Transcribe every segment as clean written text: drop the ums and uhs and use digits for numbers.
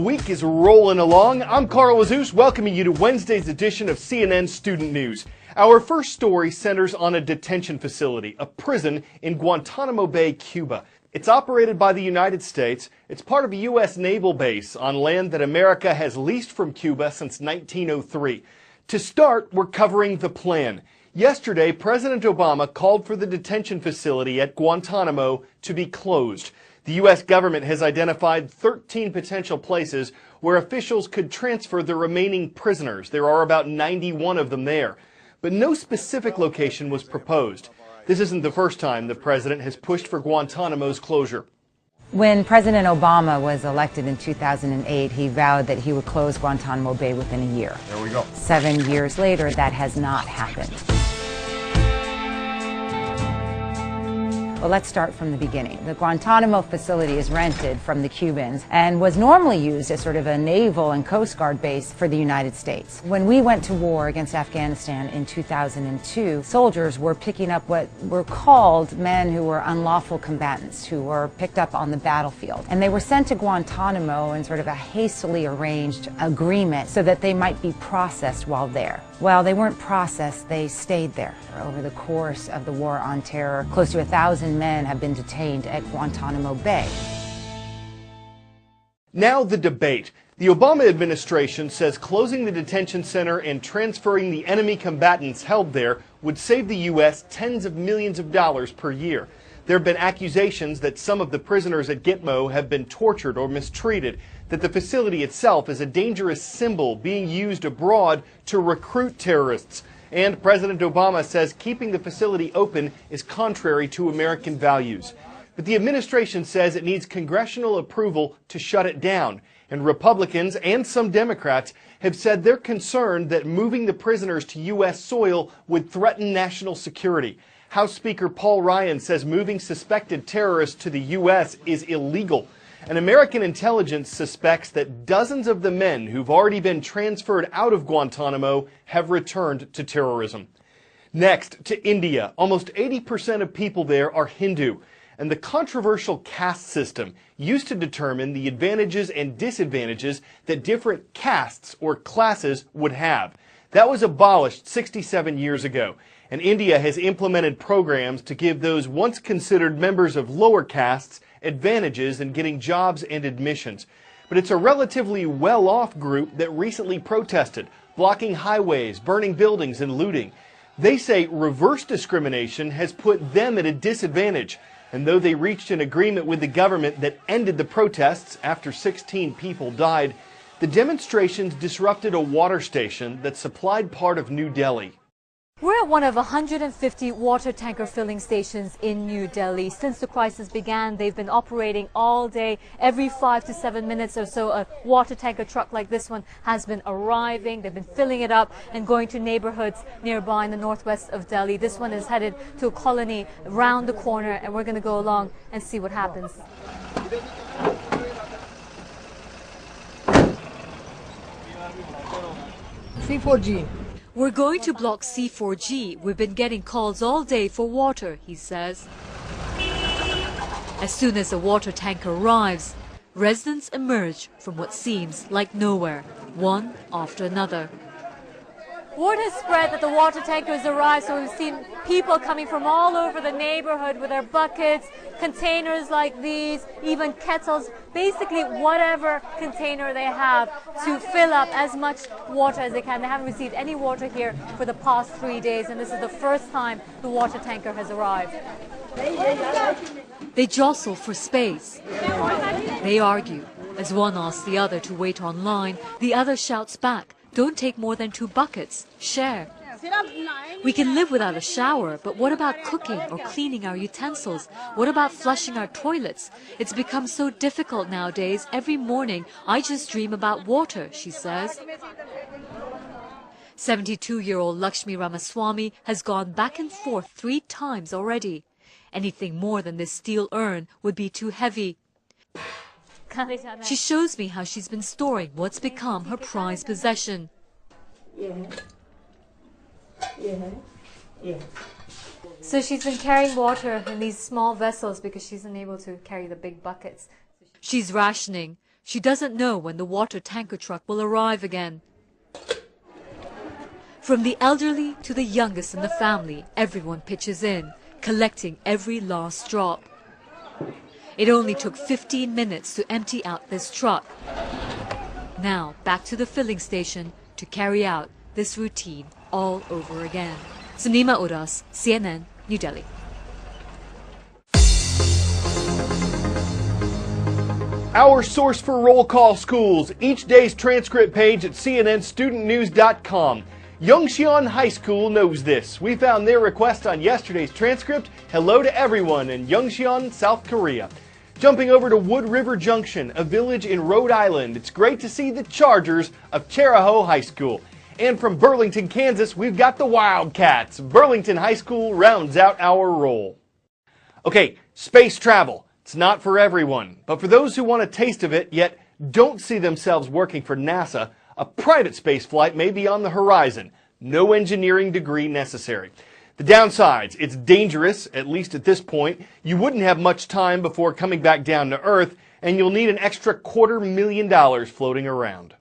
week is rolling along. I'm Carl Azus, welcoming you to Wednesday's edition of CNN Student News. Our first story centers on a detention facility, a prison in Guantanamo Bay, Cuba. It's operated by the United States. It's part of a U.S. naval base on land that America has leased from Cuba since 1903. To start, we're covering the plan. Yesterday, President Obama called for the detention facility at Guantanamo to be closed. The U.S. government has identified 13 potential places where officials could transfer the remaining prisoners. There are about 91 of them there. But no specific location was proposed. This isn't the first time the president has pushed for Guantanamo's closure. When President Obama was elected in 2008, he vowed that he would close Guantanamo Bay within a year. There we go. 7 years later, that has not happened. Well, let's start from the beginning. The Guantanamo facility is rented from the Cubans and was normally used as sort of a naval and Coast Guard base for the United States. When we went to war against Afghanistan in 2002, soldiers were picking up what were called men who were unlawful combatants, who were picked up on the battlefield. And they were sent to Guantanamo in sort of a hastily arranged agreement so that they might be processed while there. Well, they weren't processed, they stayed there. Over the course of the War on Terror, close to 1,000 men have been detained at Guantanamo Bay. Now the debate. The Obama administration says closing the detention center and transferring the enemy combatants held there would save the U.S. tens of millions of dollars per year. There have been accusations that some of the prisoners at Gitmo have been tortured or mistreated, that the facility itself is a dangerous symbol being used abroad to recruit terrorists. And President Obama says keeping the facility open is contrary to American values. But the administration says it needs congressional approval to shut it down. And Republicans and some Democrats have said they're concerned that moving the prisoners to U.S. soil would threaten national security. House Speaker Paul Ryan says moving suspected terrorists to the U.S. is illegal. And American intelligence suspects that dozens of the men who've already been transferred out of Guantanamo have returned to terrorism. Next, to India. Almost 80% of people there are Hindu. And the controversial caste system used to determine the advantages and disadvantages that different castes or classes would have. That was abolished 67 years ago. And India has implemented programs to give those once considered members of lower castes advantages in getting jobs and admissions. But it's a relatively well-off group that recently protested, blocking highways, burning buildings, and looting. They say reverse discrimination has put them at a disadvantage. And though they reached an agreement with the government that ended the protests after 16 people died, the demonstrations disrupted a water station that supplied part of New Delhi. We're at one of 150 water tanker filling stations in New Delhi. Since the crisis began, they've been operating all day. Every 5 to 7 minutes or so, a water tanker truck like this one has been arriving. They've been filling it up and going to neighborhoods nearby in the northwest of Delhi. This one is headed to a colony around the corner, and we're going to go along and see what happens. C4G. We're going to block C4G. We've been getting calls all day for water, he says. As soon as the water tanker arrives, residents emerge from what seems like nowhere, one after another. Word has spread that the water tankers arrived, so we've seen people coming from all over the neighborhood with their buckets, containers like these, even kettles, basically whatever container they have to fill up as much water as they can. They haven't received any water here for the past 3 days, and this is the first time the water tanker has arrived. They jostle for space. They argue. As one asks the other to wait online, the other shouts back, "Don't take more than 2 buckets. Share." We can live without a shower, but what about cooking or cleaning our utensils? What about flushing our toilets? It's become so difficult nowadays. Every morning, I just dream about water, she says. 72-year-old Lakshmi Ramaswamy has gone back and forth 3 times already. Anything more than this steel urn would be too heavy. She shows me how she's been storing what's become her prized possession. So she's been carrying water in these small vessels because she's unable to carry the big buckets. She's rationing. She doesn't know when the water tanker truck will arrive again. From the elderly to the youngest in the family, everyone pitches in, collecting every last drop. It only took 15 minutes to empty out this truck. Now back to the filling station to carry out this routine all over again. Sunima Uras, CNN, New Delhi. Our source for roll call schools, each day's transcript page at cnnstudentnews.com. Yongcheon High School knows this. We found their request on yesterday's transcript. Hello to everyone in Yongcheon, South Korea. Jumping over to Wood River Junction, a village in Rhode Island. It's great to see the Chargers of Cherahoe High School. And from Burlington, Kansas, we've got the Wildcats. Burlington High School rounds out our roll. Okay, space travel. It's not for everyone, but for those who want a taste of it, yet don't see themselves working for NASA, a private space flight may be on the horizon. No engineering degree necessary. The downsides, it's dangerous, at least at this point. You wouldn't have much time before coming back down to Earth, and you'll need an extra $250,000 floating around.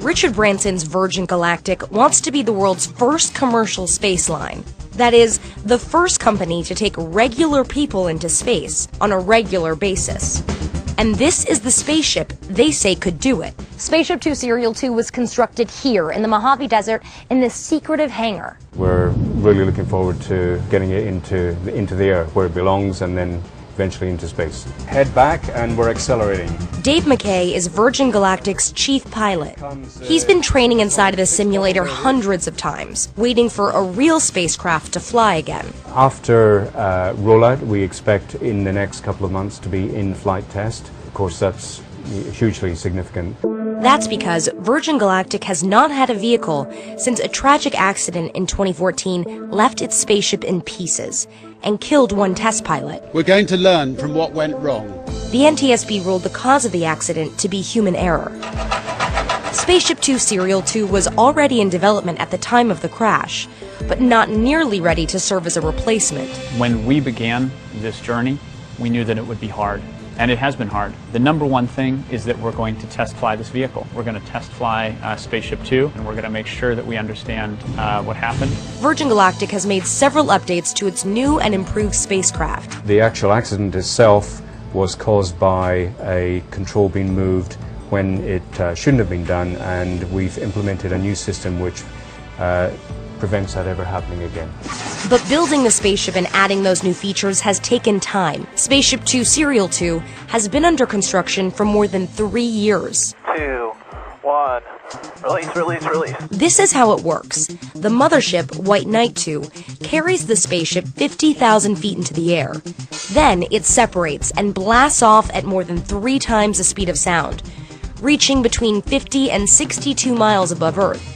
Richard Branson's Virgin Galactic wants to be the world's first commercial space line. That is, the first company to take regular people into space on a regular basis. And this is the spaceship they say could do it. Spaceship Two Serial 2 was constructed here in the Mojave Desert in this secretive hangar. We're really looking forward to getting it into the air where it belongs and then eventually into space. Head back and we're accelerating. Dave McKay is Virgin Galactic's chief pilot. He's been training inside of the simulator hundreds of times, waiting for a real spacecraft to fly again. After rollout, we expect in the next couple of months to be in flight test. Of course, that's hugely significant. That's because Virgin Galactic has not had a vehicle since a tragic accident in 2014 left its spaceship in pieces and killed one test pilot. We're going to learn from what went wrong. The NTSB ruled the cause of the accident to be human error. Spaceship Two Serial 2 was already in development at the time of the crash, but not nearly ready to serve as a replacement. When we began this journey, we knew that it would be hard. And it has been hard. The number one thing is that we're going to test fly this vehicle. We're going to test fly Spaceship 2, and we're going to make sure that we understand what happened. Virgin Galactic has made several updates to its new and improved spacecraft. The actual accident itself was caused by a control being moved when it shouldn't have been done, and we've implemented a new system which prevents that ever happening again. But building the spaceship and adding those new features has taken time. Spaceship Two Serial 2 has been under construction for more than 3 years. 2, 1, release, release, release. This is how it works. The mothership, White Knight 2, carries the spaceship 50,000 feet into the air. Then it separates and blasts off at more than 3 times the speed of sound, reaching between 50 and 62 miles above Earth.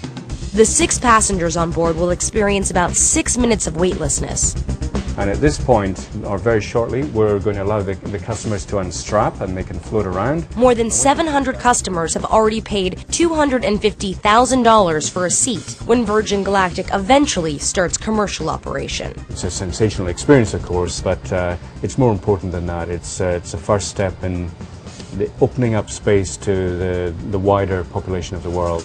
The 6 passengers on board will experience about 6 minutes of weightlessness. And at this point, or very shortly, we're going to allow the customers to unstrap and they can float around. More than 700 customers have already paid $250,000 for a seat when Virgin Galactic eventually starts commercial operation. It's a sensational experience, of course, but it's more important than that. It's a first step in the opening up space to the wider population of the world.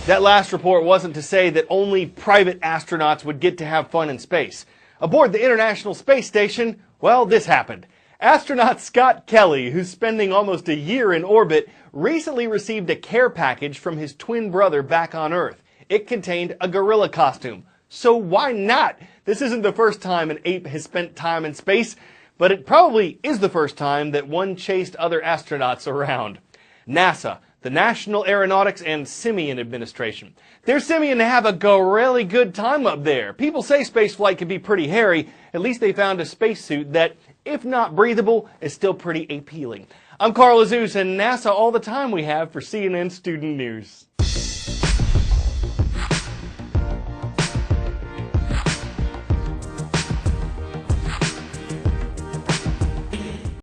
That last report wasn't to say that only private astronauts would get to have fun in space. Aboard the International Space Station, well, this happened. Astronaut Scott Kelly, who's spending almost a year in orbit, recently received a care package from his twin brother back on Earth. It contained a gorilla costume. So why not? This isn't the first time an ape has spent time in space, but it probably is the first time that one chased other astronauts around. NASA, the National Aeronautics and Simian Administration. They're simian to have a really good time up there. People say spaceflight can be pretty hairy. At least they found a spacesuit that, if not breathable, is still pretty appealing. I'm Carl Azus, and NASA all the time we have for CNN Student News.